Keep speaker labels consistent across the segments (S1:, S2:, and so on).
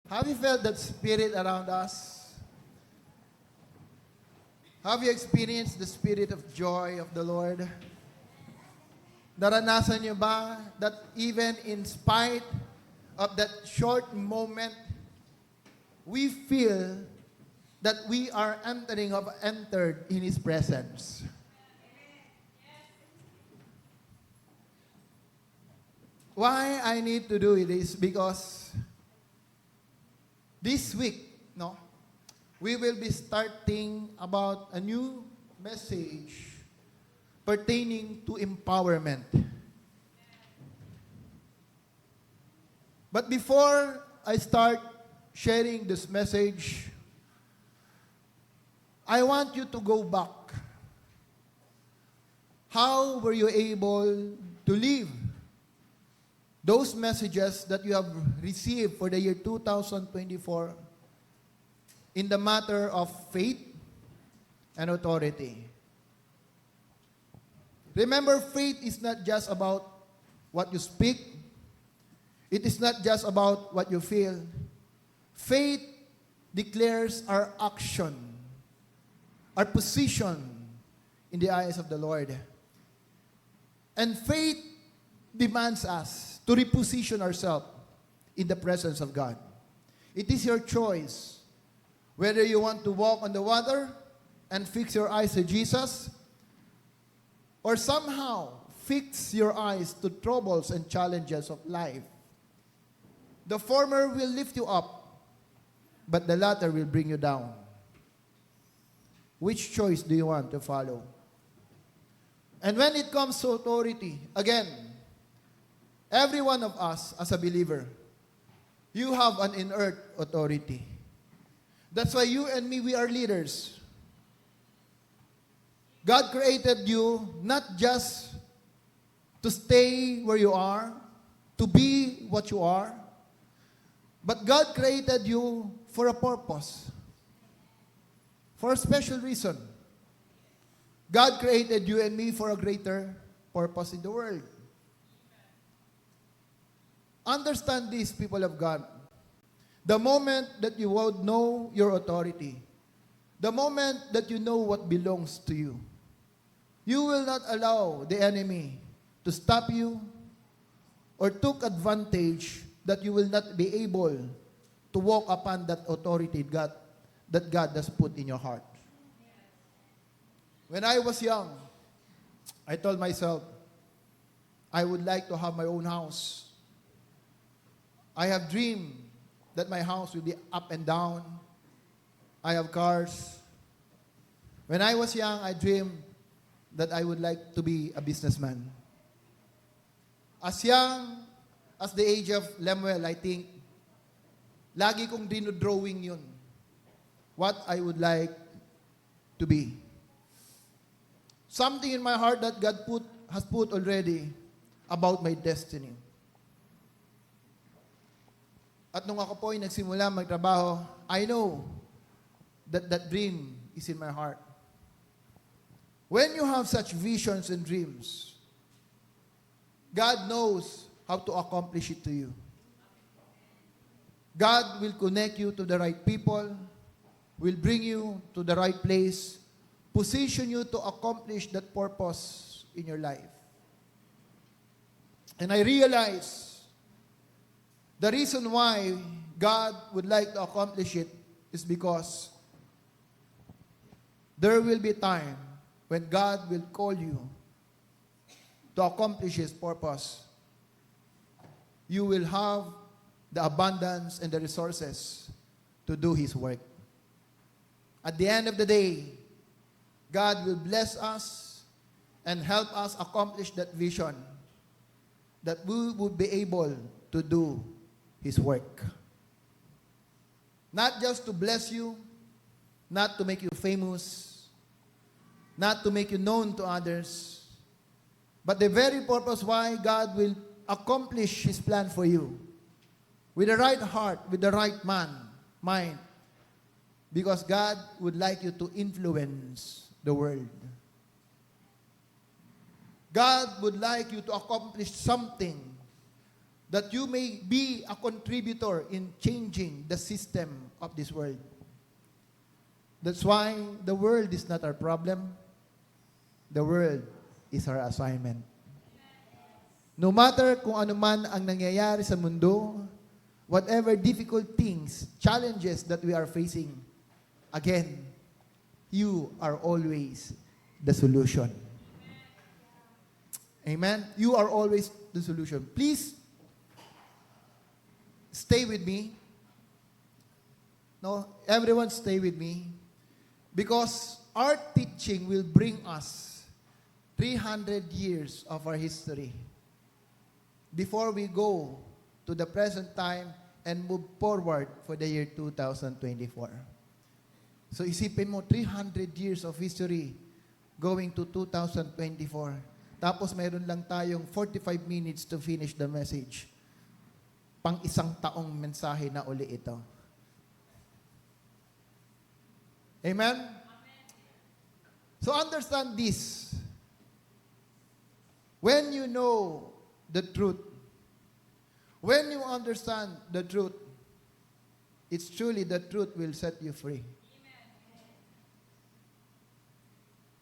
S1: Have you felt that spirit around us? Have you experienced the spirit of joy of the Lord? Naranasan niyo ba that even in spite of that short moment, we feel that we are entered in His presence? Why I need to do it is because this week, we will be starting about a new message pertaining to empowerment. But before I start sharing this message, I want you to go back. How were you able to live those messages that you have received for the year 2024 in the matter of faith and authority? Remember, faith is not just about what you speak. It is not just about what you feel. Faith declares our action, our position in the eyes of the Lord. And faith demands us to reposition ourselves in the presence of God. It is your choice whether you want to walk on the water and fix your eyes to Jesus, or somehow fix your eyes to troubles and challenges of life. The former will lift you up, but the latter will bring you down. Which choice do you want to follow? And when it comes to authority, again, every one of us as a believer, you have an inert authority. That's why you and me, we are leaders. God created you not just to stay where you are, to be what you are, but God created you for a purpose, for a special reason. God created you and me for a greater purpose in the world. Understand this, people of God. The moment that you would know your authority, the moment that you know what belongs to you, you will not allow the enemy to stop you or took advantage that you will not be able to walk upon that authority that God has put in your heart. When I was young, I told myself, I would like to have my own house. I have dreamed that my house will be up and down. I have cars. When I was young, I dreamed that I would like to be a businessman. As young as the age of Lemuel, I think, lagi kong dinodrawing yun. What I would like to be. Something in my heart that God has put already about my destiny. At nung ako po ay nagsimula magtrabaho, I know that that dream is in my heart. When you have such visions and dreams, God knows how to accomplish it to you. God will connect you to the right people, will bring you to the right place, position you to accomplish that purpose in your life. And I realize the reason why God would like to accomplish it is because there will be time when God will call you to accomplish His purpose. You will have the abundance and the resources to do His work. At the end of the day, God will bless us and help us accomplish that vision, that we would be able to do His work. Not just to bless you, not to make you famous, not to make you known to others, but the very purpose why God will accomplish His plan for you with the right heart, with the right mind, because God would like you to influence the world. God would like you to accomplish something that you may be a contributor in changing the system of this world. That's why the world is not our problem. The world is our assignment. No matter kung ano man ang nangyayari sa mundo, whatever difficult things, challenges that we are facing, again, you are always the solution. Amen? You are always the solution. Please, stay with me. No, everyone stay with me. Because our teaching will bring us 300 years of our history before we go to the present time and move forward for the year 2024. So isipin mo, 300 years of history going to 2024. Tapos mayroon lang tayong 45 minutes to finish the message. Pang isang taong mensahe na uli ito. Amen? So understand this. When you know the truth, when you understand the truth, it's truly the truth will set you free.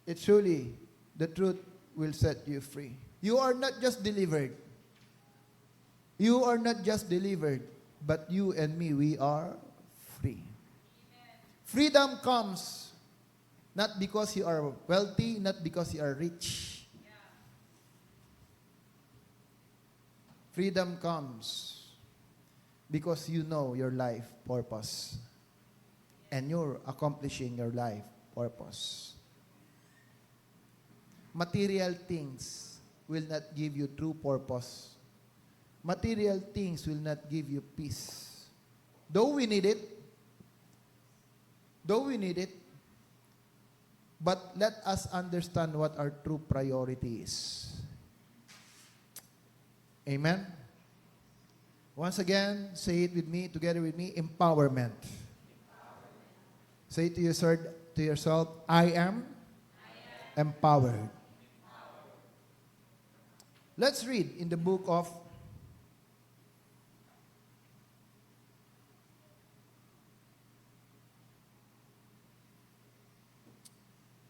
S1: It's truly the truth will set you free. You are not just delivered. You are not just delivered, but you and me, we are free. Freedom comes not because you are wealthy, not because you are rich. Freedom comes because you know your life purpose and you're accomplishing your life purpose. Material things will not give you true purpose. Material things will not give you peace. Though we need it, but let us understand what our true priority is. Amen? Once again, say it with me, together with me, empowerment. Say to yourself, I am empowered. Let's read in the book of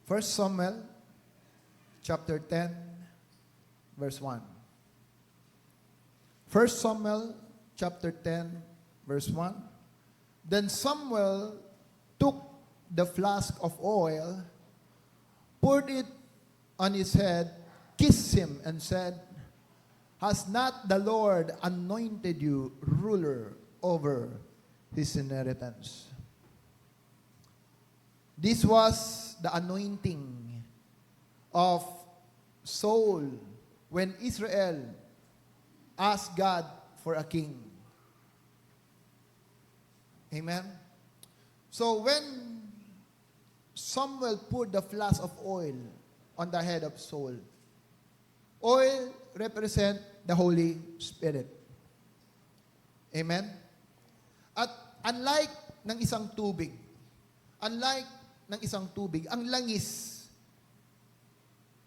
S1: First Samuel, chapter 10, verse 1. First Samuel, chapter 10, verse 1. Then Samuel took the flask of oil, poured it on his head, kissed him, and said, Has not the Lord anointed you ruler over his inheritance? This was the anointing of Saul when Israel asked God for a king. Amen? So when Samuel poured the flask of oil on the head of Saul, oil represent the Holy Spirit. Amen? At unlike ng isang tubig, ang langis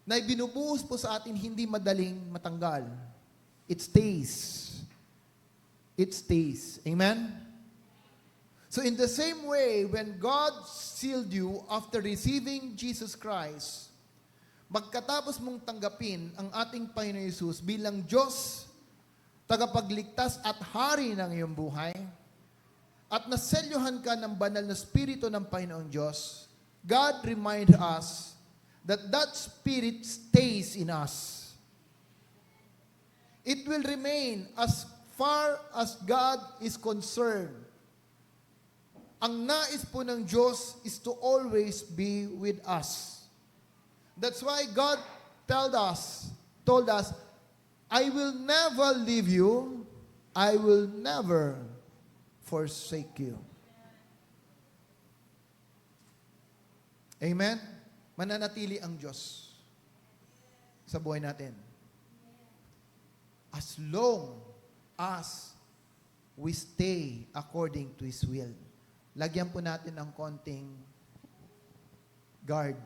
S1: na binubuhos po sa atin hindi madaling matanggal. It stays. It stays. Amen? So in the same way, when God sealed you after receiving Jesus Christ, magkatapos mong tanggapin ang ating Panginoon Hesus bilang Diyos, tagapagligtas at hari ng iyong buhay, at naselyuhan ka ng banal na Espiritu ng Panginoong Diyos, God remind us that that Spirit stays in us. It will remain as far as God is concerned. Ang nais po ng Diyos is to always be with us. That's why God told us, I will never leave you, I will never forsake you. Amen? Mananatili ang Diyos sa buhay natin. As long as we stay according to His will. Lagyan po natin ng konting guard.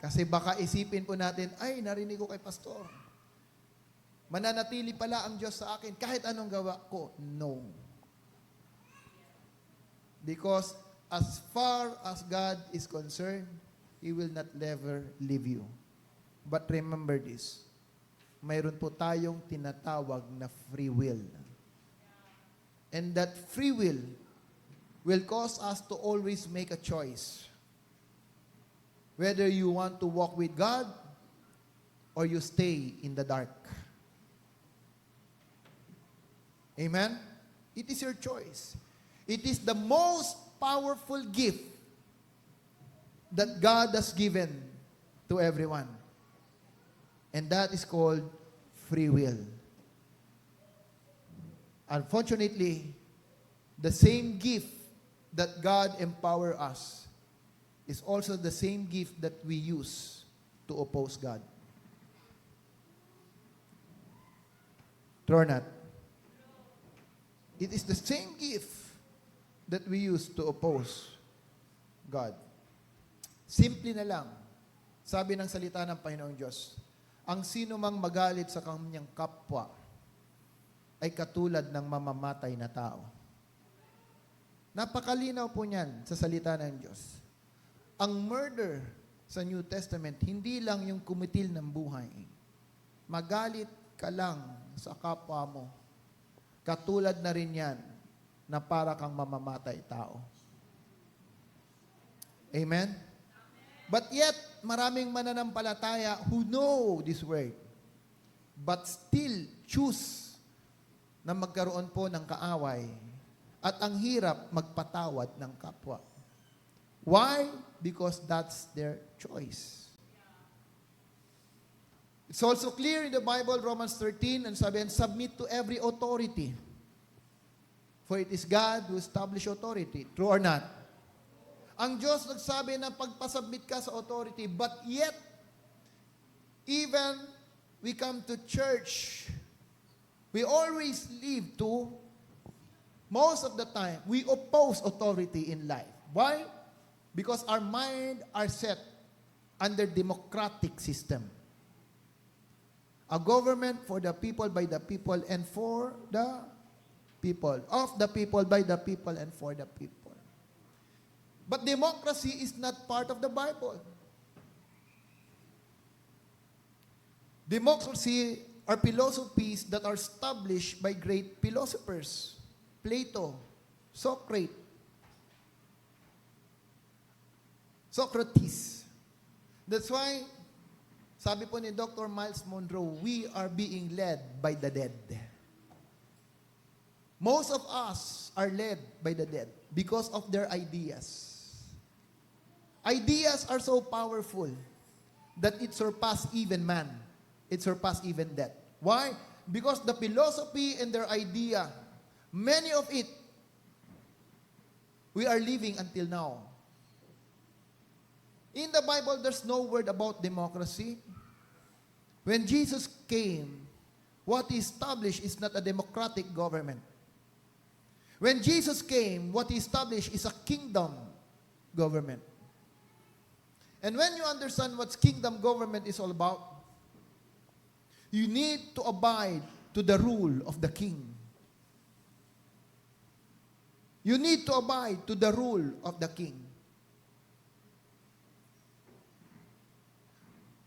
S1: Kasi baka isipin po natin, ay, narinig ko kay pastor. Mananatili pala ang Diyos sa akin kahit anong gawa ko? No. Because as far as God is concerned, He will not never leave you. But remember this, mayroon po tayong tinatawag na free will. And that free will cause us to always make a choice. Whether you want to walk with God or you stay in the dark. Amen? It is your choice. It is the most powerful gift that God has given to everyone. And that is called free will. Unfortunately, the same gift that God empower us is also the same gift that we use to oppose God. True or not? It is the same gift that we use to oppose God. Simple na lang, sabi ng salita ng Panginoong Diyos, ang sino mang magalit sa kanyang kapwa ay katulad ng mamamatay na tao. Napakalinaw po niyan sa salita ng Diyos. Ang murder sa New Testament, hindi lang yung kumitil ng buhay. Magalit ka lang sa kapwa mo. Katulad na rin yan na para kang mamamatay tao. Amen? But yet, maraming mananampalataya who know this word, but still choose na magkaroon po ng kaaway at ang hirap magpatawad ng kapwa. Why? Because that's their choice. It's also clear in the Bible, Romans 13, and sabi, and submit to every authority. For it is God who established authority. True or not? Ang Diyos nagsabi na pagpasubmit ka sa authority, but yet, even we come to church, we always live to, most of the time, we oppose authority in life. Why? Because our mind are set under democratic system. A government for the people, by the people, and for the people. Of the people, by the people, and for the people. But democracy is not part of the Bible. Democracy are philosophies that are established by great philosophers. Plato, Socrates. That's why, sabi po ni Dr. Miles Monroe, we are being led by the dead. Most of us are led by the dead because of their ideas. Ideas are so powerful that it surpass even man. It surpass even death. Why? Because the philosophy and their idea, many of it, we are living until now. In the Bible, there's no word about democracy. When Jesus came, what He established is not a democratic government. When Jesus came, what He established is a kingdom government. And when you understand what kingdom government is all about, you need to abide to the rule of the king. You need to abide to the rule of the king.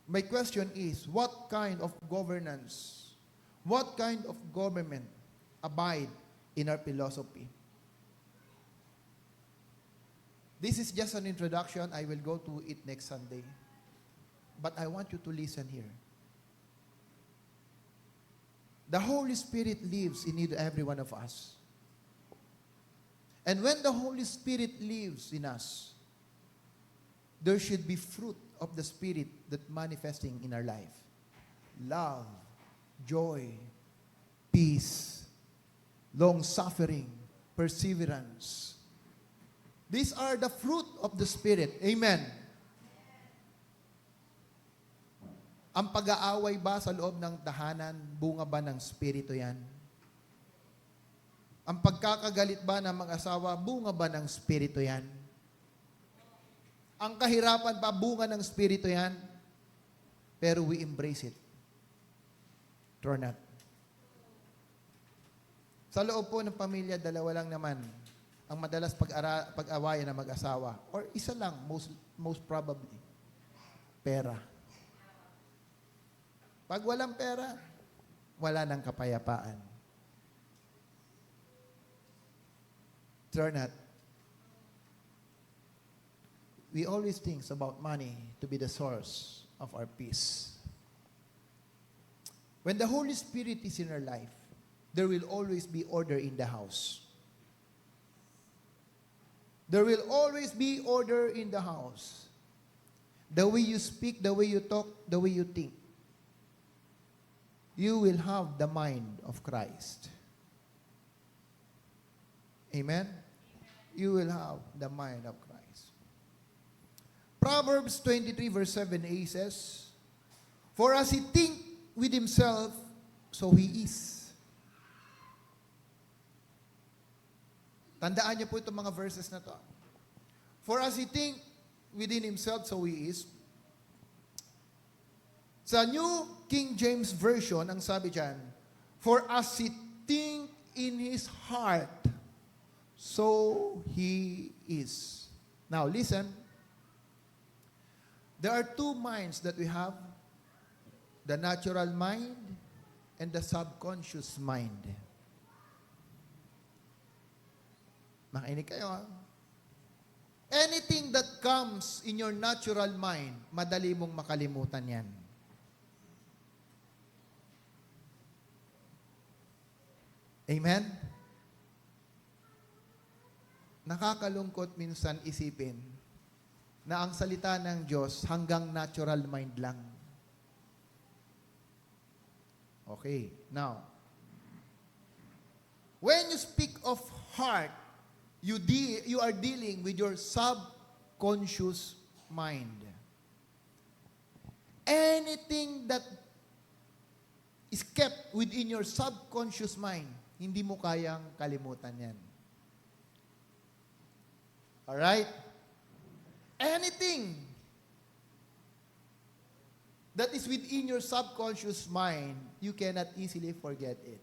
S1: My question is, what kind of governance, what kind of government abide in our philosophy? This is just an introduction. I will go to it next Sunday. But I want you to listen here. The Holy Spirit lives in every one of us. And when the Holy Spirit lives in us, there should be fruit of the Spirit that manifesting in our life. Love, joy, peace, long-suffering, perseverance. These are the fruit of the Spirit. Amen. Ang pag-aaway ba sa loob ng tahanan, bunga ba ng Espiritu yan? Ang pagkakagalit ba ng mga asawa, bunga ba ng Espiritu yan? Ang kahirapan ba, bunga ng Espiritu yan? Pero we embrace it. True or not? Sa loob po ng pamilya, dalawa lang naman ang madalas pag-awayan ng mag-asawa. Or isa lang, most probably. Pera. Pag walang pera, wala nang kapayapaan. True or not? We always think about money to be the source of our peace. When the Holy Spirit is in our life, there will always be order in the house. There will always be order in the house. The way you speak, the way you talk, the way you think. You will have the mind of Christ. Amen? You will have the mind of Christ. Proverbs 23 verse 7a says, "For as he think with himself, so he is." Tandaan niyo po itong mga verses na to. For as he think within himself, so he is. Sa New King James Version, ang sabi dyan, "For as he think in his heart, so he is." Now, listen. There are two minds that we have. The natural mind and the subconscious mind. Makinig kayo, ha? Anything that comes in your natural mind, madali mong makalimutan yan. Amen? Nakakalungkot minsan isipin na ang salita ng Diyos hanggang natural mind lang. Okay, now, when you speak of heart, you are dealing with your subconscious mind. Anything that is kept within your subconscious mind, hindi mo kayang kalimutan yan. Alright? Anything that is within your subconscious mind, you cannot easily forget it.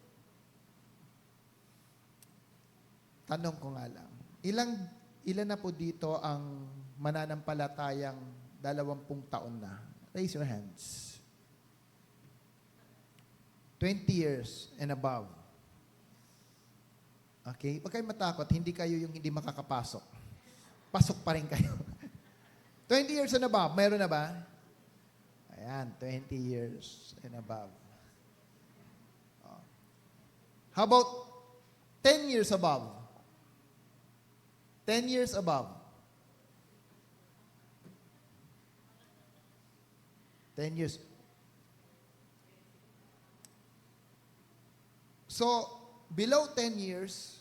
S1: Tanong ko nga lang, ilan na po dito ang mananampalatayang 20 taon na? Raise your hands. 20 years and above. Okay? Huwag kayong matakot, hindi kayo yung hindi makakapasok. Pasok pa rin kayo. 20 years and above, mayroon na ba? Ayan, 20 years and above. How about 10 years above? 10 years above. 10 years. So, below 10 years,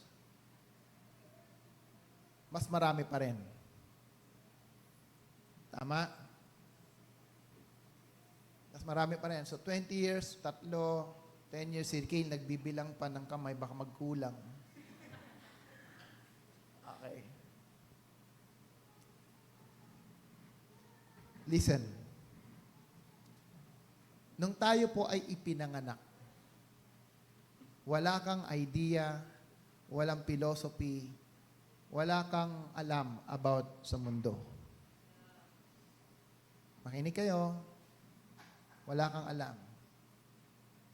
S1: mas marami pa rin. Tama? Mas marami pa rin. So, 20 years, 3, 10 years, si Kale, nagbibilang pa ng kamay, baka magkulang. Okay. Listen. Nung tayo po ay ipinanganak, wala kang idea, walang philosophy, wala kang alam about sa mundo. Makinig kayo, wala kang alam.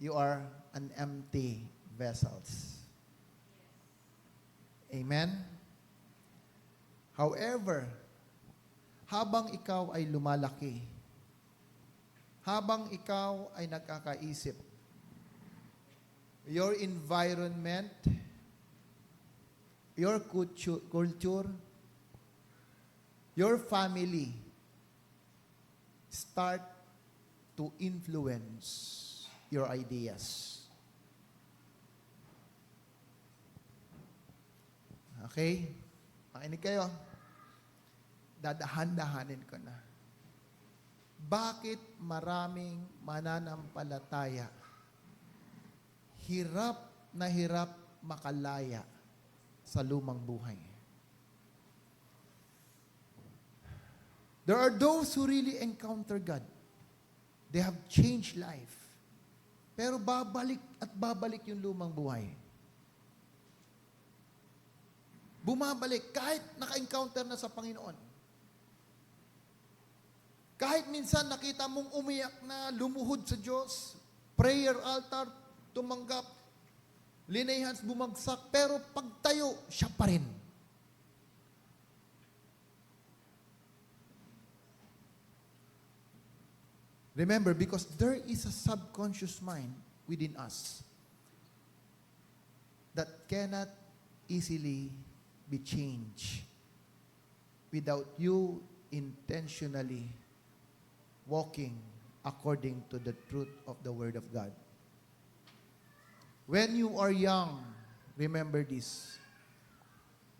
S1: You are an empty vessels. Amen? However, habang ikaw ay lumalaki, habang ikaw ay nagkakaisip, your environment, your culture, your family start to influence your ideas. Okay? Makinig kayo. Dadahan-dahanin ko na. Bakit maraming mananampalataya hirap na hirap makalaya sa lumang buhay? There are those who really encounter God. They have changed life. Pero babalik at babalik yung lumang buhay. bumabalik kahit naka-encounter na sa Panginoon. Kahit minsan nakita mong umiyak na, lumuhod sa Diyos, prayer altar, tumanggap, lay hands, bumagsak, pero pagtayo, siya pa rin. Remember, because there is a subconscious mind within us that cannot easily be changed without you intentionally walking according to the truth of the Word of God. When you are young, remember this,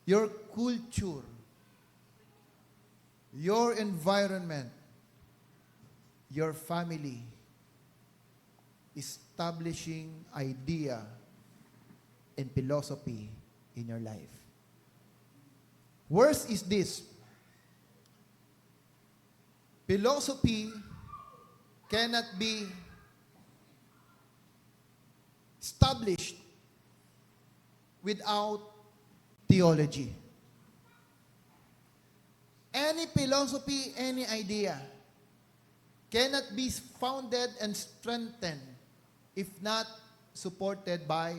S1: your culture, your environment, your family, establishing idea and philosophy in your life. Worse is this. Philosophy cannot be established without theology. Any philosophy, any idea cannot be founded and strengthened if not supported by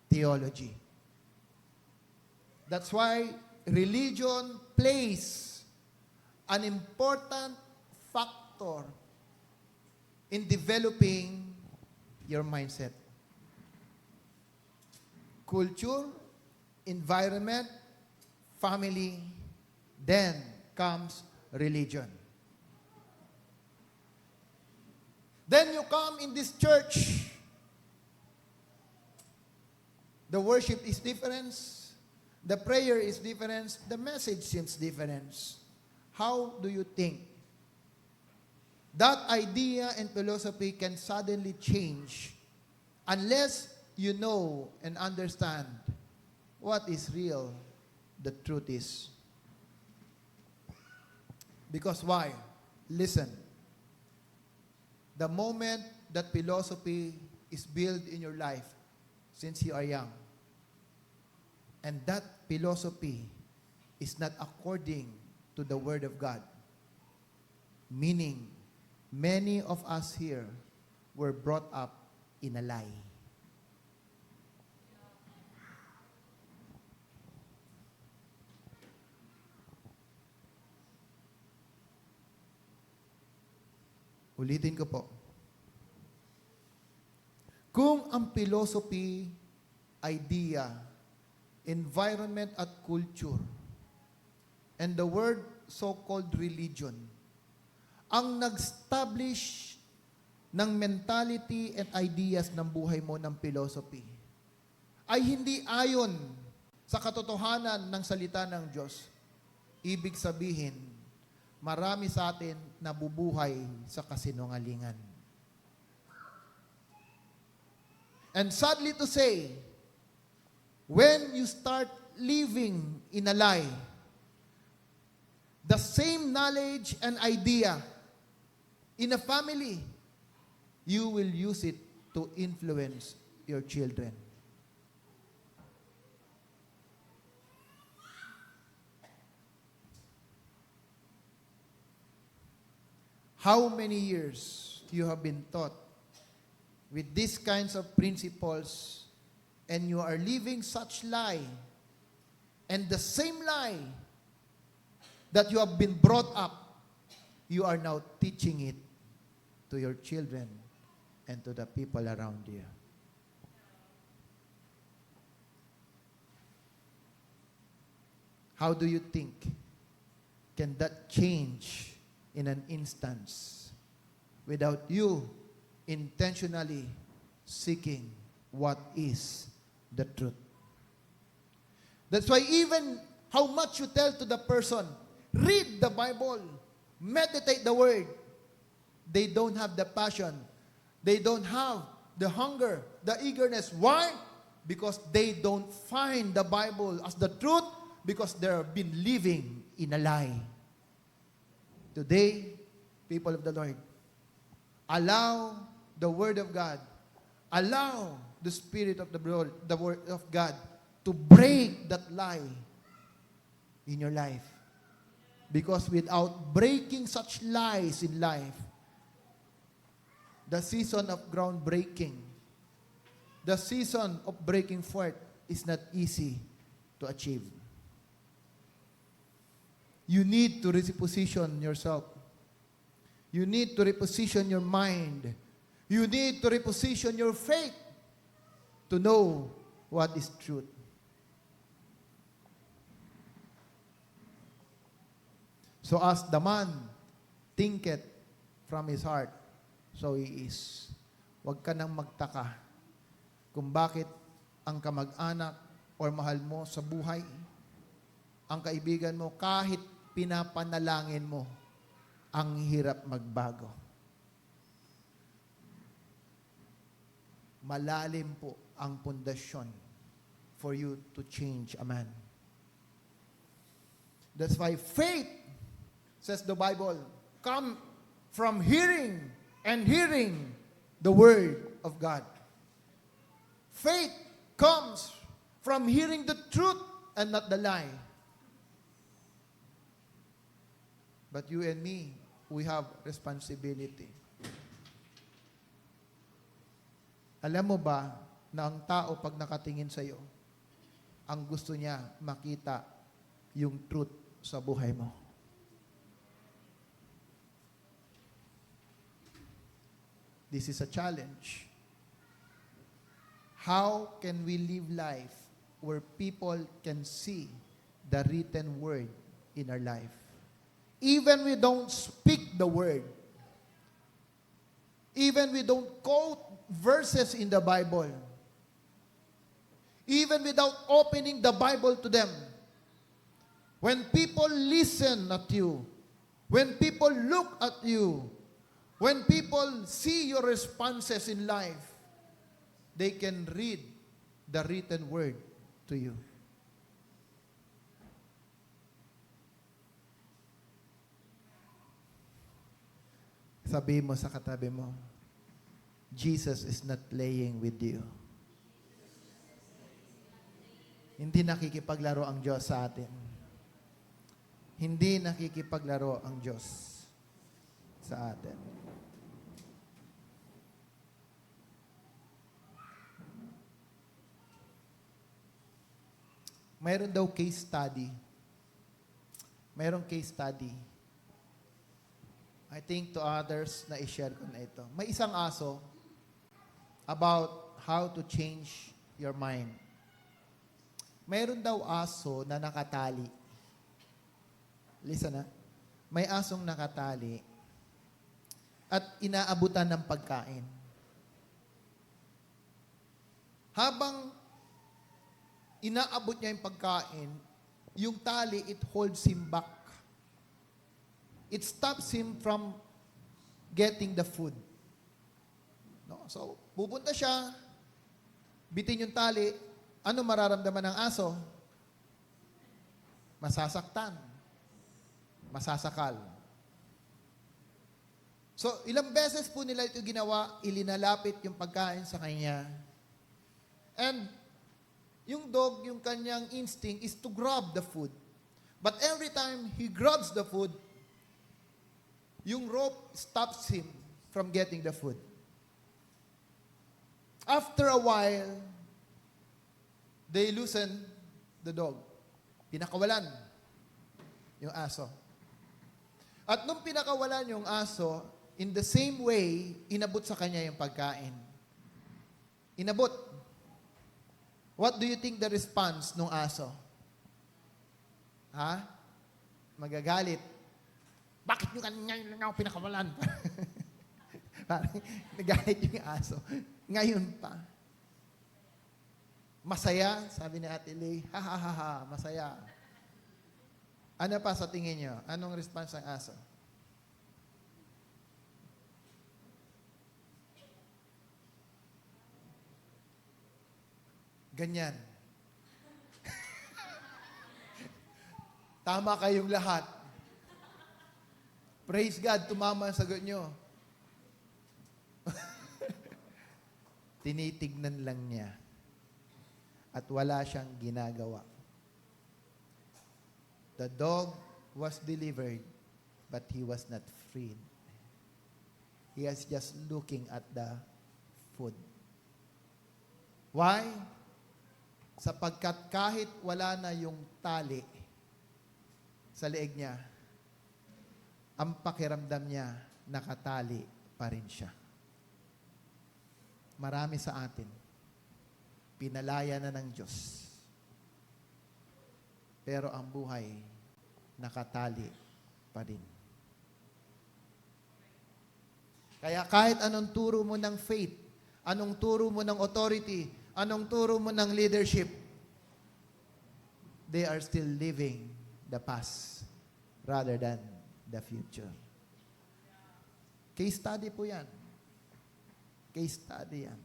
S1: theology. That's why religion plays an important factor in developing your mindset. Culture, environment, family, then comes religion. Then you come in this church. The worship is different. The prayer is different. The message seems different. How do you think? That idea and philosophy can suddenly change unless you know and understand what is real, the truth is. Because why? Listen. The moment that philosophy is built in your life since you are young, and that philosophy is not according to the Word of God, meaning many of us here were brought up in a lie. Ulitin ko po. Kung ang philosophy, idea, environment at culture, and the word so-called religion, ang nag-establish ng mentality and ideas ng buhay mo ng philosophy, ay hindi ayon sa katotohanan ng salita ng Diyos, ibig sabihin, marami sa atin nabubuhay sa kasinungalingan. And sadly to say, when you start living in a lie, the same knowledge and idea in a family, you will use it to influence your children. How many years you have been taught with these kinds of principles and you are living such lie, and the same lie that you have been brought up, you are now teaching it to your children and to the people around you. How do you think can that change in an instance without you intentionally seeking what is the truth? That's why even how much you tell to the person, read the Bible, meditate the Word, they don't have the passion, they don't have the hunger, the eagerness. Why? Because they don't find the Bible as the truth, because they have been living in a lie. Today, people of the Lord, allow the Word of God, allow the Spirit of the Word of God to break that lie in your life. Because without breaking such lies in life, the season of groundbreaking, the season of breaking forth is not easy to achieve. You need to reposition yourself. You need to reposition your mind. You need to reposition your faith to know what is truth. So as the man thinketh from his heart, so he is. Huwag ka nang magtaka kung bakit ang kamag-anak or mahal mo sa buhay, ang kaibigan mo, kahit pinapanalangin mo, ang hirap magbago. Malalim po ang pundasyon for you to change a man. That's why faith, says the Bible, come from hearing and hearing the Word of God. Faith comes from hearing the truth and not the lie. But you and me, we have responsibility. Alam mo ba na ang tao pag nakatingin sa iyo, ang gusto niya makita yung truth sa buhay mo. This is a challenge. How can we live life where people can see the written word in our life? Even we don't speak the word. Even we don't quote verses in the Bible. Even without opening the Bible to them. When people listen at you, when people look at you, when people see your responses in life, they can read the written word to you. Sabi mo sa katabi mo, Jesus is not playing with you. Hindi nakikipaglaro ang Diyos sa atin. Hindi nakikipaglaro ang Diyos sa atin. Mayroon daw case study. Mayroong case study. I think to others na i-share ko na ito. May isang aso about how to change your mind. Mayroon daw aso na nakatali. Listen na. May asong nakatali at inaabutan ng pagkain. Habang inaabot niya yung pagkain, yung tali, it holds him back. It stops him from getting the food. No? So, pupunta siya, bitin yung tali, ano mararamdaman ng aso? Masasaktan. Masasakal. So, ilang beses po nila ito ginawa, ilinalapit yung pagkain sa kanya. And, yung dog, yung kanyang instinct is to grab the food. But every time he grabs the food, yung rope stops him from getting the food. After a while, they loosen the dog. Pinakawalan yung aso. At nung pinakawalan yung aso, in the same way, inabot sa kanya yung pagkain. Inabot. What do you think the response ng aso? Ha? Magagalit. Bakit nyo ngayon lang ako pinakawalan? Parang nagalit yung aso. Ngayon pa. Masaya, sabi ni Ate Lay. Ha, ha, ha, ha, masaya. Ano pa sa tingin nyo? Anong response ng aso? Ganyan. Tama kayong lahat. Praise God, tumama ang sagot nyo. Tinitignan lang niya. At wala siyang ginagawa. The dog was delivered, but he was not freed. He was just looking at the food. Why? Sapagkat kahit wala na yung tali sa leeg niya, ang pakiramdam niya, nakatali pa rin siya. Marami sa atin, pinalaya na ng Diyos. Pero ang buhay, nakatali pa rin. Kaya kahit anong turo mo ng faith, anong turo mo ng authority, anong turo mo ng leadership, they are still living the past rather than the future. Case study po yan. Case study yan.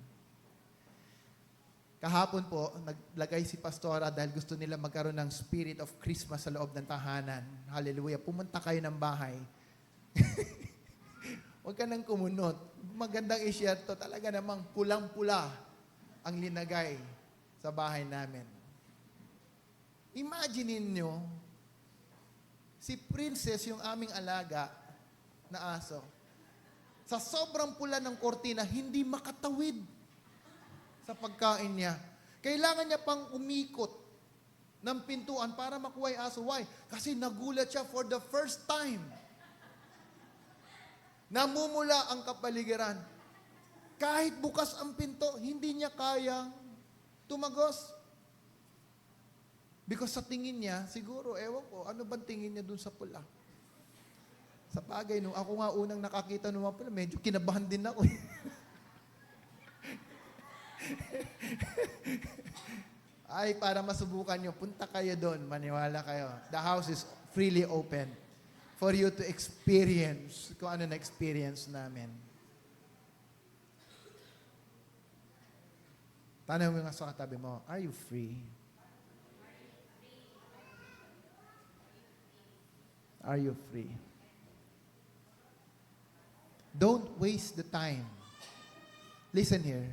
S1: Kahapon po, naglagay si Pastora dahil gusto nila magkaroon ng spirit of Christmas sa loob ng tahanan. Hallelujah. Pumunta kayo ng bahay. Huwag ka nang kumunot. Magandang i-share to. Talaga namang pulang-pula ang linagay sa bahay namin. Imagine niyo, si Princess, yung aming alaga na aso, sa sobrang pula ng kortina, hindi makatawid sa pagkain niya. Kailangan niya pang umikot ng pintuan para makuha yung aso. Why? Kasi nagulat siya for the first time. Namumula ang kapaligiran. Kahit bukas ang pinto, hindi niya kayang tumagos. Because sa tingin niya, siguro, ewan ko, ano bang tingin niya dun sa pula? Sa bagay, nung ako nga unang nakakita nung mga pula, medyo kinabahan din ako. Ay, para masubukan nyo, punta kayo doon, maniwala kayo. The house is freely open for you to experience kung ano na-experience namin. Tanong mo nga sa katabi mo, are you free? Are you free? Don't waste the time. Listen here.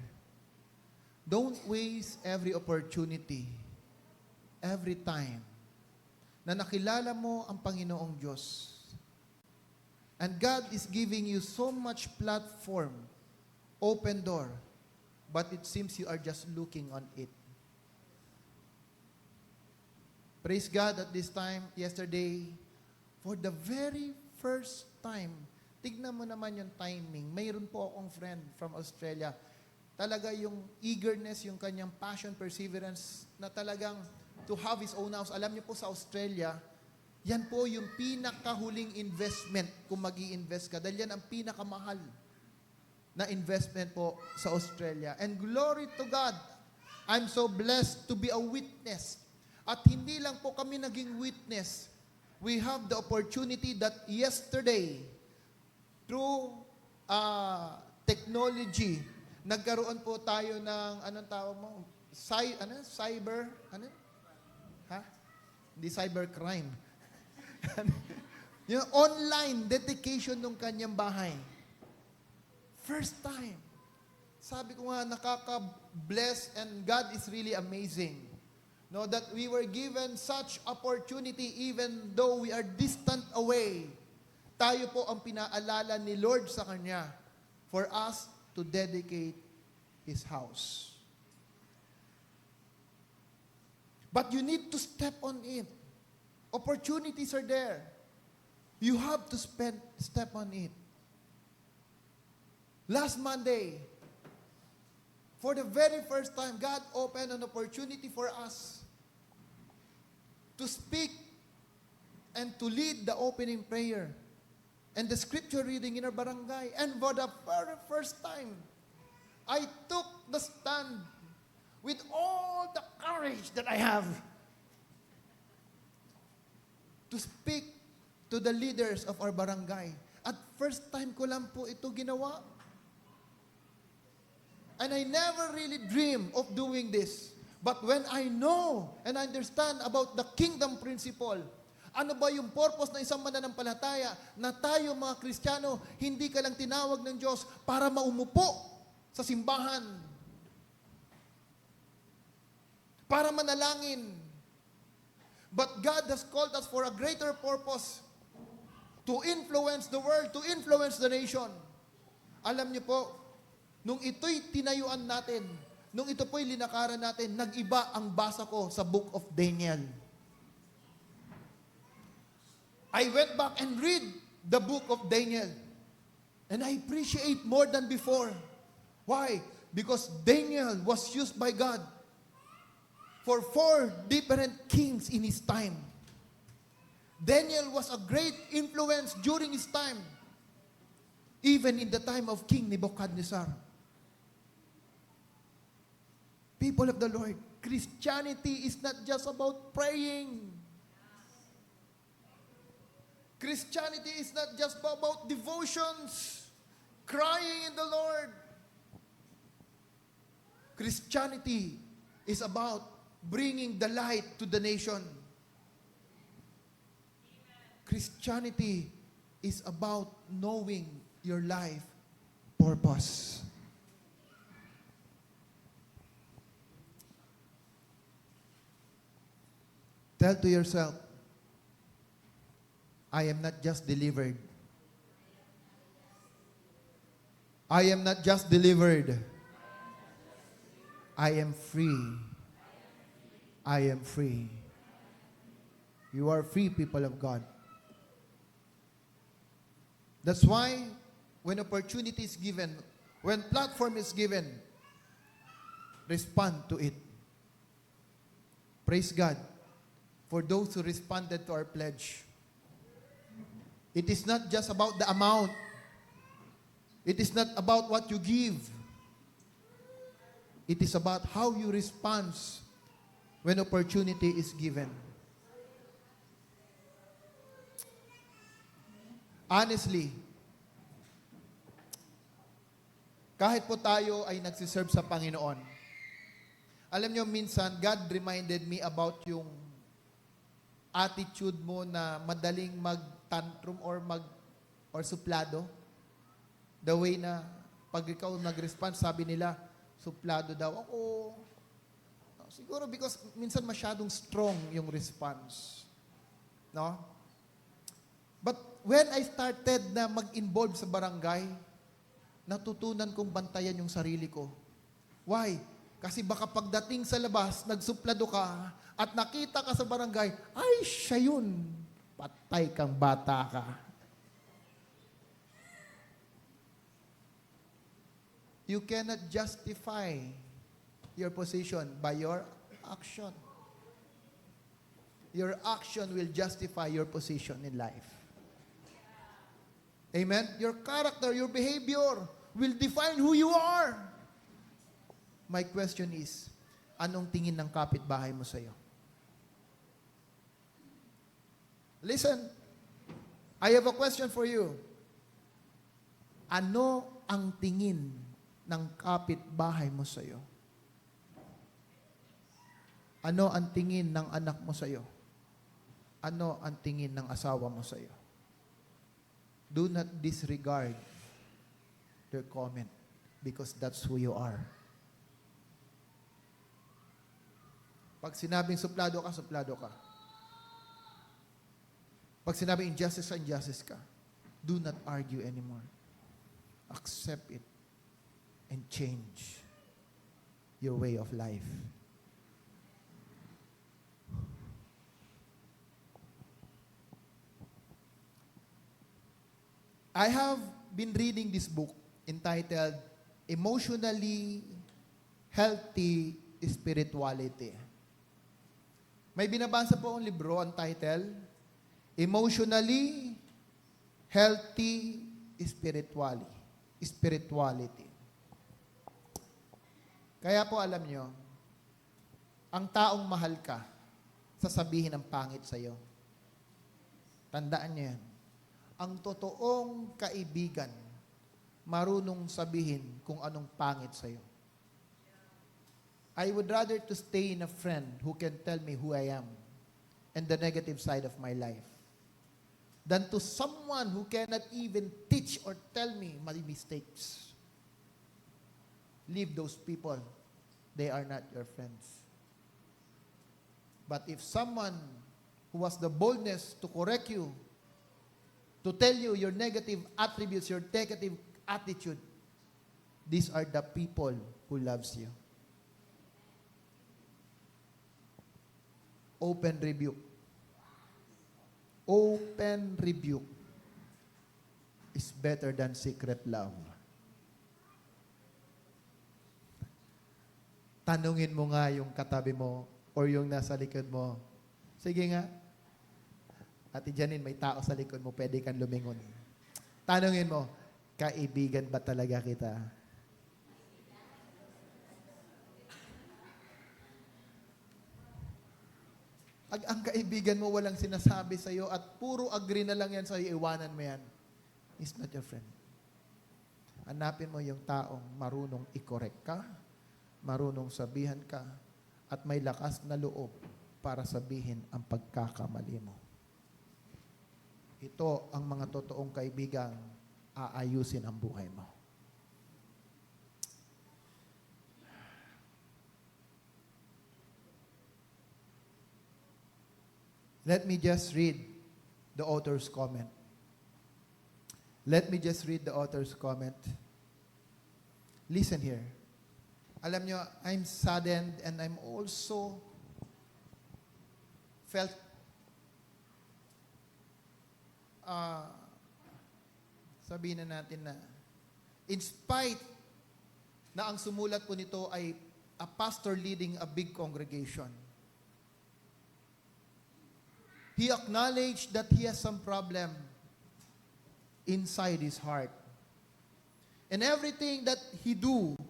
S1: Don't waste every opportunity, every time na nakilala mo ang Panginoong Diyos. And God is giving you so much platform, open door, but it seems you are just looking on it. Praise God at this time, yesterday, for the very first time, tignan mo naman yung timing. Mayroon po akong friend from Australia. Talaga yung eagerness, yung kanyang passion, perseverance, na talagang to have his own house. Alam niyo po sa Australia, yan po yung pinakahuling investment kung mag-i-invest ka. Dahil yan ang pinakamahal na investment po sa Australia. And glory to God, I'm so blessed to be a witness. At hindi lang po kami naging witness. We have the opportunity that yesterday, through technology, nagkaroon po tayo ng, anong tawag mo? Cyber, ano? Ha? Hindi cybercrime. Yung online dedication ng kanyang bahay. First time. Sabi ko nga, nakaka-bless and God is really amazing. No, that we were given such opportunity even though we are distant away. Tayo po ang pinaalala ni Lord sa Kanya for us to dedicate His house. But you need to step on it. Opportunities are there. You have to step on it. Last Monday, for the very first time, God opened an opportunity for us to speak and to lead the opening prayer and the scripture reading in our barangay. And for the very first time, I took the stand with all the courage that I have to speak to the leaders of our barangay. At first time ko lang po ito ginawa. And I never really dream of doing this. But when I know and understand about the kingdom principle, ano ba yung purpose ng isang mananampalataya na tayo mga Kristiyano, hindi ka lang tinawag ng Diyos para maumupo sa simbahan, para manalangin, But God has called us for a greater purpose, to influence the world, to influence the nation. Alam niyo po, nung ito'y tinayuan natin, nung ito po'y linakaran natin, nag-iba ang basa ko sa Book of Daniel. I went back and read the Book of Daniel. And I appreciate more than before. Why? Because Daniel was used by God for 4 different kings in his time. Daniel was a great influence during his time, even in the time of King Nebuchadnezzar. People of the Lord, Christianity is not just about praying. Christianity is not just about devotions, crying in the Lord. Christianity is about bringing the light to the nation. Christianity is about knowing your life purpose. Tell to yourself, I am not just delivered. I am not just delivered. I am free. I am free. You are free, people of God. That's why when opportunity is given, when platform is given, respond to it. Praise God for those who responded to our pledge. It is not just about the amount. It is not about what you give. It is about how you respond when opportunity is given. Honestly, kahit po tayo ay nagsiserve sa Panginoon, alam nyo, minsan, God reminded me about yung attitude mo na madaling mag-tantrum or suplado. The way na pag ikaw nag-respond, sabi nila, suplado daw. Ako, siguro because minsan masyadong strong yung response. No? But when I started na mag-involve sa barangay, natutunan kong bantayan yung sarili ko. Why? Kasi baka pagdating sa labas, nagsuplado ka, at nakita ka sa barangay, ay, siya yun. Patay kang bata ka. You cannot justify your position by your action. Your action will justify your position in life. Amen? Your character, your behavior will define who you are. My question is, anong tingin ng kapitbahay mo sa'yo? Listen, I have a question for you. Ano ang tingin ng kapitbahay mo sa'yo? Ano ang tingin ng anak mo sa'yo? Ano ang tingin ng asawa mo sa'yo? Do not disregard their comment because that's who you are. Pag sinabing suplado ka, suplado ka. Pag sinabing injustice ka, injustice ka. Do not argue anymore. Accept it and change your way of life. I have been reading this book entitled Emotionally Healthy Spirituality. May binabasa po ang libro, ang title, Emotionally Healthy Spirituality. Kaya po alam nyo, ang taong mahal ka, sasabihin ang pangit sa'yo. Tandaan nyo yan. Ang totoong kaibigan, marunong sabihin kung anong pangit sa'yo. I would rather to stay in a friend who can tell me who I am and the negative side of my life than to someone who cannot even teach or tell me my mistakes. Leave those people. They are not your friends. But if someone who has the boldness to correct you, to tell you your negative attributes, your negative attitude. These are the people who loves you. Open rebuke. Open rebuke is better than secret love. Tanungin mo nga yung katabi mo or yung nasa likod mo. Sige nga. Ate Janine, may tao sa likod mo, pwede kang lumingon. Tanungin mo, kaibigan ba talaga kita? Ang kaibigan mo walang sinasabi sa iyo at puro agree na lang yan sa iyo, iwanan mo yan. He's not your friend. Hanapin mo yung taong marunong i-correct ka, marunong sabihan ka, at may lakas na loob para sabihin ang pagkakamali mo. Ito ang mga totoong kaibigang aayusin ang buhay mo. Let me just read the author's comment. Let me just read the author's comment. Listen here. Alam nyo, I'm saddened and I'm also felt sabihin na natin na in spite na ang sumulat po nito ay a pastor leading a big congregation, he acknowledged that he has some problem inside his heart. And everything that he do,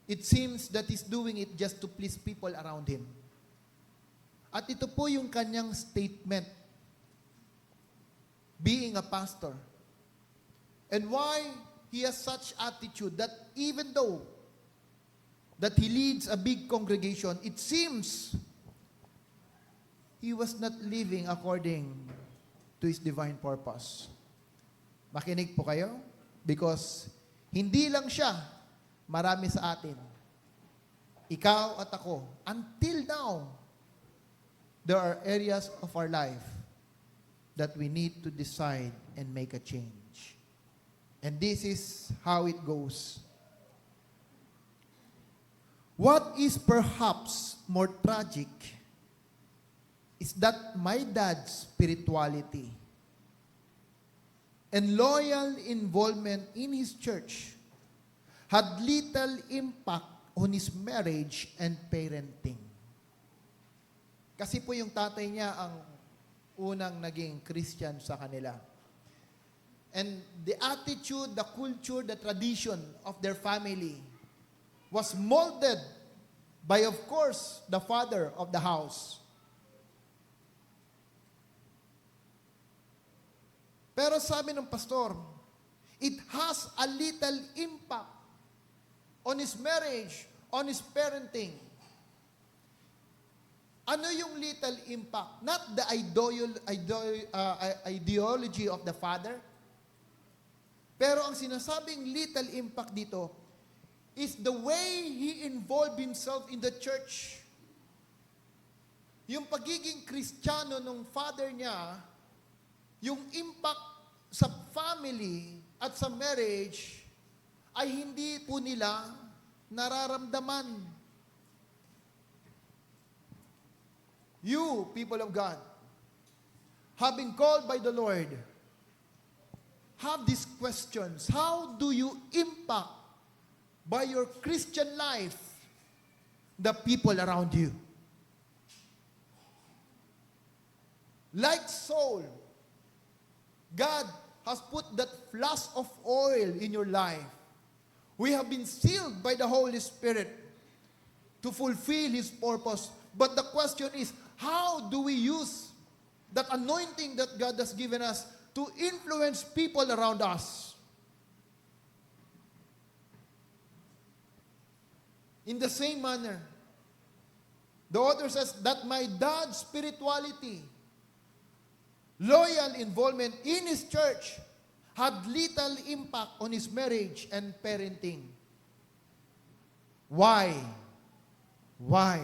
S1: it seems that he's doing it just to please people around him. At ito po yung kanyang statement, being a pastor. And why he has such attitude that even though that he leads a big congregation, it seems he was not living according to his divine purpose. Makinig po kayo, because hindi lang siya, marami sa atin. Ikaw at ako, until now, there are areas of our life that we need to decide and make a change. And this is how it goes. What is perhaps more tragic is that my dad's spirituality and loyal involvement in his church had little impact on his marriage and parenting. Kasi po yung tatay niya ang unang naging Christian sa kanila. And the attitude, the culture, the tradition of their family was molded by, of course, the father of the house. Pero sabi ng pastor, it has a little impact on his marriage, on his parenting. Ano yung little impact? Not the ideology of the father. Pero ang sinasabing little impact dito is the way he involved himself in the church. Yung pagiging Kristiyano ng father niya, yung impact sa family at sa marriage ay hindi po nila nararamdaman. You, people of God, have been called by the Lord, have these questions. How do you impact by your Christian life the people around you? Like Saul, God has put that flask of oil in your life. We have been sealed by the Holy Spirit to fulfill His purpose. But the question is, how do we use that anointing that God has given us to influence people around us? In the same manner, the author says that my dad's spirituality, loyal involvement in his church had little impact on his marriage and parenting. Why? Why?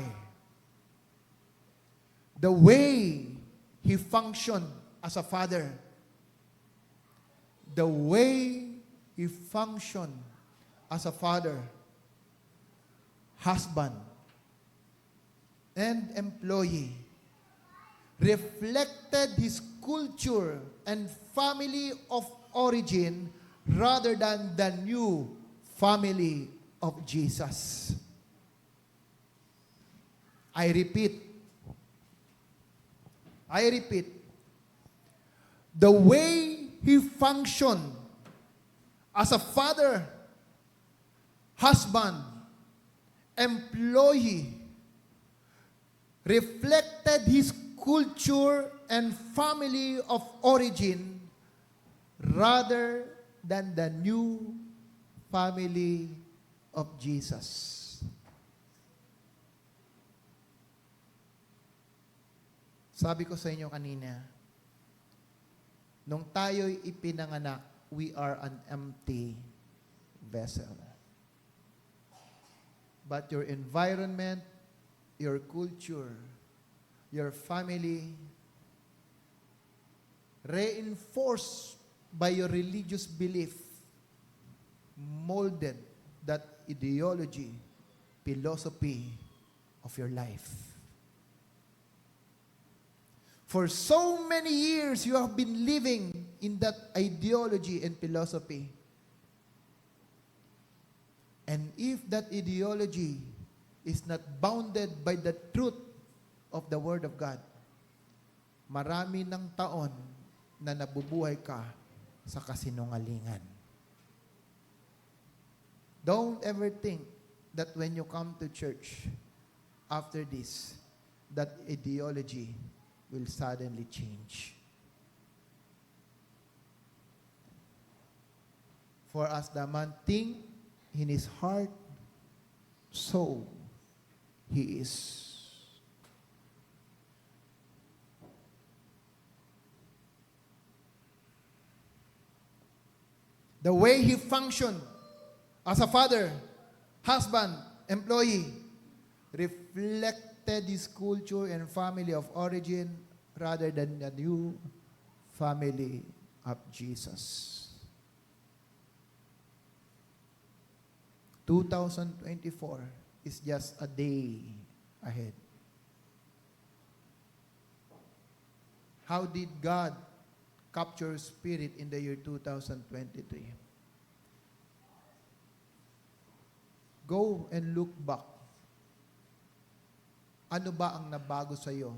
S1: The way He functioned as a father. The way He functioned as a father, husband, and employee reflected His culture and family of origin rather than the new family of Jesus. I repeat, the way He functioned as a father, husband, employee reflected His culture and family of origin rather than the new family of Jesus. Sabi ko sa inyo kanina, nung tayo'y ipinanganak, we are an empty vessel. But your environment, your culture, your family, reinforced by your religious belief, molded that ideology, philosophy of your life. For so many years, you have been living in that ideology and philosophy. And if that ideology is not bounded by the truth of the Word of God, marami ng taon na nabubuhay ka sa kasinungalingan. Don't ever think that when you come to church after this, that ideology will suddenly change. For as the man think in his heart, so he is. The way he functioned as a father, husband, employee, reflected his culture and family of origin rather than the new family of Jesus. 2024 is just a day ahead. How did God capture spirit in the year 2023? Go and look back. Ano ba ang nabago sa iyo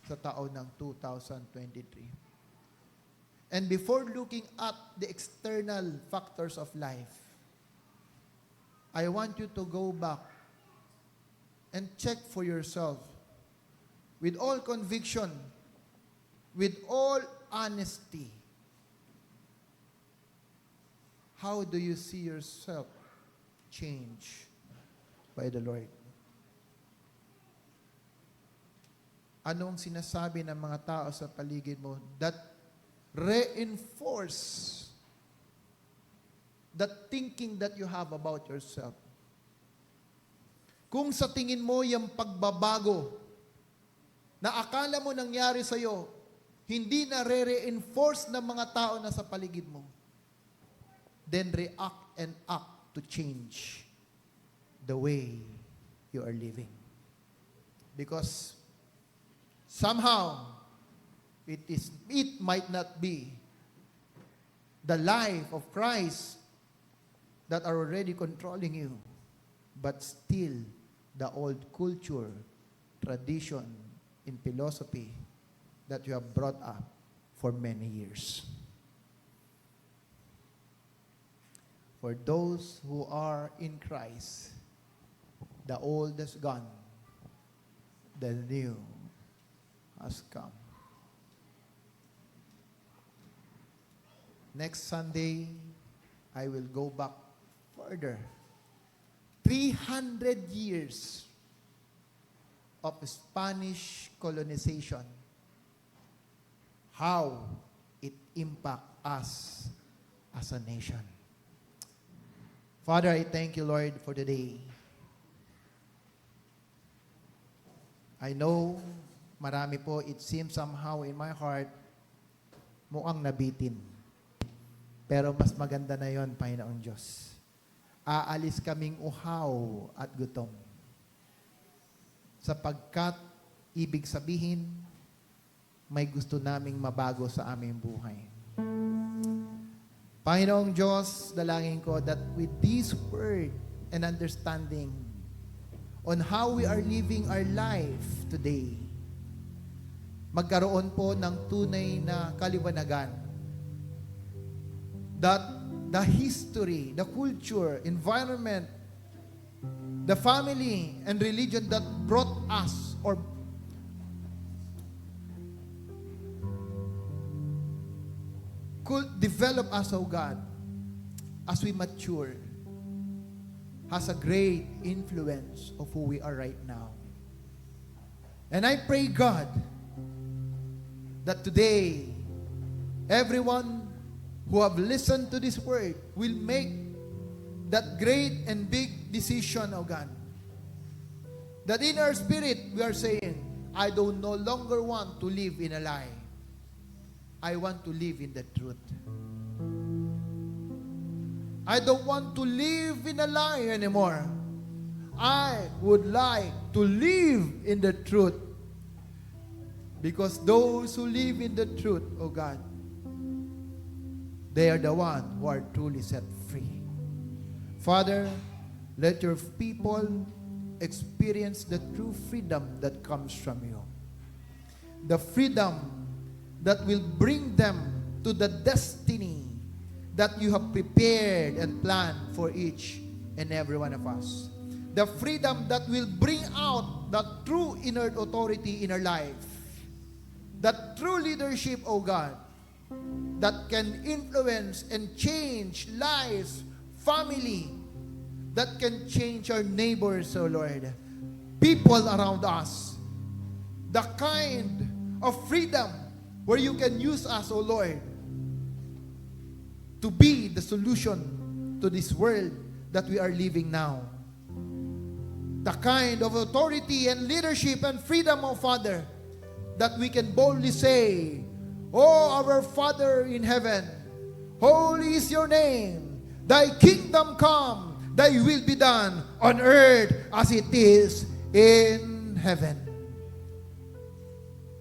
S1: sa taon ng 2023? And before looking at the external factors of life, I want you to go back and check for yourself with all conviction, with all honesty. How do you see yourself change by the Lord? Anong sinasabi ng mga tao sa paligid mo that reinforce that thinking that you have about yourself? Kung sa tingin mo yung pagbabago na akala mo nangyari sa iyo, hindi na re-reinforce ng mga tao na sa paligid mo, then react and act to change the way you are living. Because somehow, it might not be the life of Christ that are already controlling you, but still the old culture, tradition, and philosophy that you have brought up for many years. For those who are in Christ, the old is gone, the new has come. Next Sunday, I will go back further. 300 years of Spanish colonization. How it impacts us as a nation. Father, I thank you, Lord, for the day. I know Marami po, it seems somehow in my heart, mukhang nabitin. Pero mas maganda na yon, Panginoong Diyos. Aalis kaming uhaw at gutom. Sapagkat, ibig sabihin, may gusto naming mabago sa aming buhay. Panginoong Diyos, dalangin ko that with this word and understanding on how we are living our life today, magkaroon po ng tunay na kaliwanagan that the history, the culture, environment, the family and religion that brought us or could develop us, oh God, as we mature, has a great influence of who we are right now. And I pray, God, that today, everyone who have listened to this word will make that great and big decision, oh God. That in our spirit, we are saying, I don't no longer want to live in a lie. I want to live in the truth. I don't want to live in a lie anymore. I would like to live in the truth. Because those who live in the truth, oh God, they are the ones who are truly set free. Father, let your people experience the true freedom that comes from you. The freedom that will bring them to the destiny that you have prepared and planned for each and every one of us. The freedom that will bring out the true inner authority in our life. That true leadership, oh God, that can influence and change lives, family, that can change our neighbors, oh Lord, people around us. The kind of freedom where you can use us, oh Lord, to be the solution to this world that we are living now. The kind of authority and leadership and freedom, oh Father, that we can boldly say, Oh, our Father in heaven, holy is your name. Thy kingdom come, thy will be done on earth as it is in heaven.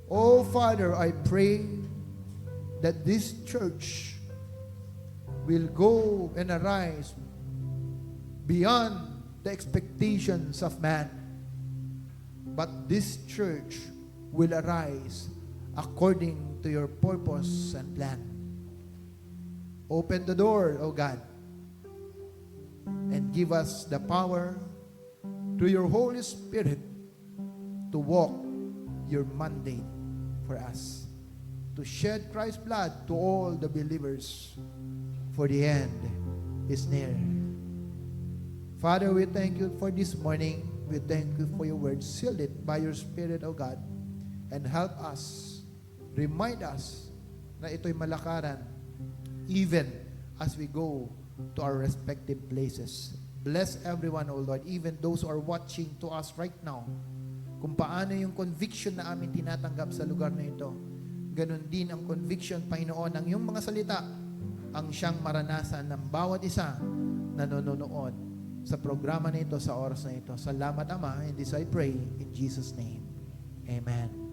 S1: Oh, Father, I pray that this church will go and arise beyond the expectations of man. But this church will arise according to your purpose and plan. Open the door, O God, and give us the power through your Holy Spirit to walk your mandate for us, to shed Christ's blood to all the believers, for the end is near. Father, we thank you for this morning. We thank you for your word. Seal it by your Spirit, O God, and help us, remind us na ito'y malakaran even as we go to our respective places. Bless everyone, O Lord, even those who are watching to us right now, kung paano yung conviction na amin tinatanggap sa lugar na ito. Ganon din ang conviction, Panginoon, ng iyong mga salita ang siyang maranasan ng bawat isa na nanonood sa programa na ito, sa oras na ito. Salamat, Ama, and this I pray in Jesus' name. Amen.